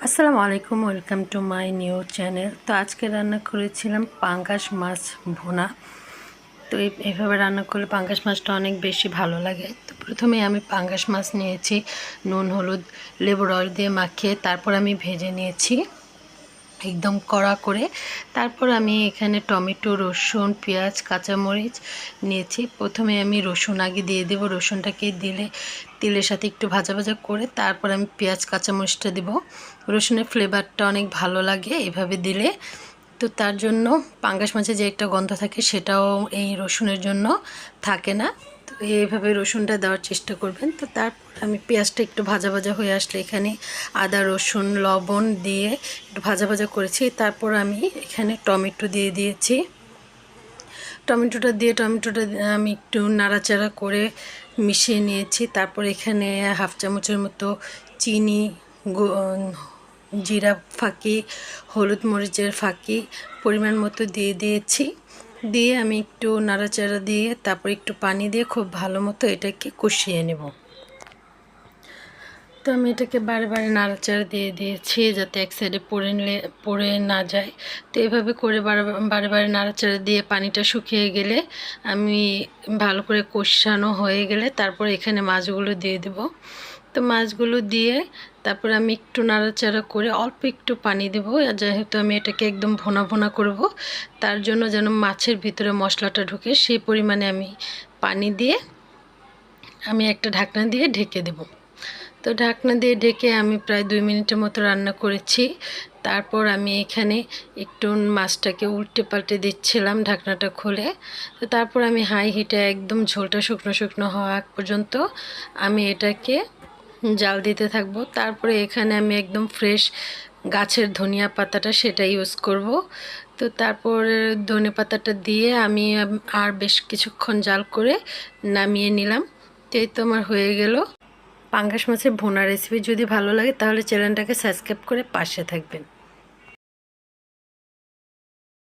আসসালামু আলাইকুম, welcome to my new channel. তো আজকে রান্না করেছিলাম পাঙ্গাস মাছ ভুনা। তো এইভাবে রান্না করলে পাঙ্গাস মাছটা অনেক বেশি ভালো লাগে। তো প্রথমে আমি পাঙ্গাস মাছ নিয়েছি, নুন হলুদ লেবুর রস দিয়ে মাখিয়ে তারপর আমি ভেজে নিয়েছি একদম কড়া করে। তারপর আমি এখানে টমেটো, রসুন, পেঁয়াজ, কাঁচামরিচ নিয়েছি। প্রথমে আমি রসুন আগে দিয়ে দেবো। রসুনটাকে দিলে তেলের সাথে একটু ভাজা ভাজা করে তারপর আমি পেঁয়াজ কাঁচামরিচটা দেব। রসুনের ফ্লেভারটা অনেক ভালো লাগে এভাবে দিলে। তো তার জন্য পাঙ্গাস মাছে যে একটা গন্ধ থাকে সেটাও এই রসুনের জন্য থাকে না। তো এইভাবে রসুনটা দেওয়ার চেষ্টা করবেন। তো তারপর আমি পেঁয়াজটা একটু ভাজা ভাজা হয়ে আসলে এখানে আদা, রসুন, লবণ দিয়ে একটু ভাজা ভাজা করেছি। তারপর আমি এখানে টমেটো দিয়ে দিয়েছি। টমেটোটা আমি একটু নাড়াচাড়া করে মিশিয়ে নিয়েছি। তারপর এখানে হাফ চামচের মতো চিনি, জিরা ফাঁকি, হলুদ মরিচের ফাঁকি পরিমাণ মতো দিয়ে দিয়েছি। দিয়ে আমি একটু নাড়াচাড়া দিয়ে তারপর একটু পানি দিয়ে খুব ভালো মতো এটাকে কষিয়ে নেব। তো আমি এটাকে বারে বারে নাড়াচাড়া দিয়ে দিয়েছি যাতে এক সাইডে পড়ে না যায়। তো এভাবে করে বারে বারে নাড়াচাড়া দিয়ে পানিটা শুকিয়ে গেলে আমি ভালো করে কষানো হয়ে গেলে তারপর এখানে মাছগুলো দিয়ে দেব। তো মাছগুলো দিয়ে তারপর আমি একটু নাড়াচাড়া করে অল্প একটু পানি দেব, যেহেতু আমি এটাকে একদম ভোনা ভোনা করব। তার জন্য যেন মাছের ভিতরে মশলাটা ঢুকে সেই পরিমাণে আমি পানি দিয়ে আমি একটা ঢাকনা দিয়ে ঢেকে দেব। তো ঢাকনা দিয়ে ঢেকে আমি প্রায় 2 মিনিটের মতো রান্না করেছি। তারপর আমি এখানে একটু মাছটাকে উল্টে পাল্টে দিচ্ছিলাম ঢাকনাটা খুলে। তো তারপর আমি হাই হিটে একদম ঝোলটা শুকনো শুকনো হওয়া আগ পর্যন্ত আমি এটাকে জাল দিতে থাকবো। তারপরে এখানে আমি একদম ফ্রেশ গাছের ধনিয়া পাতাটা সেটা ইউজ করব। তো তারপর ধনে পাতাটা দিয়ে আমি আর বেশ কিছুক্ষণ জাল করে নামিয়ে নিলাম। তো এই তো আমার হয়ে গেল পাঙ্গাস মাছের ভুনা রেসিপি। যদি ভালো লাগে তাহলে চ্যানেলটাকে সাবস্ক্রাইব করে পাশে থাকবেন।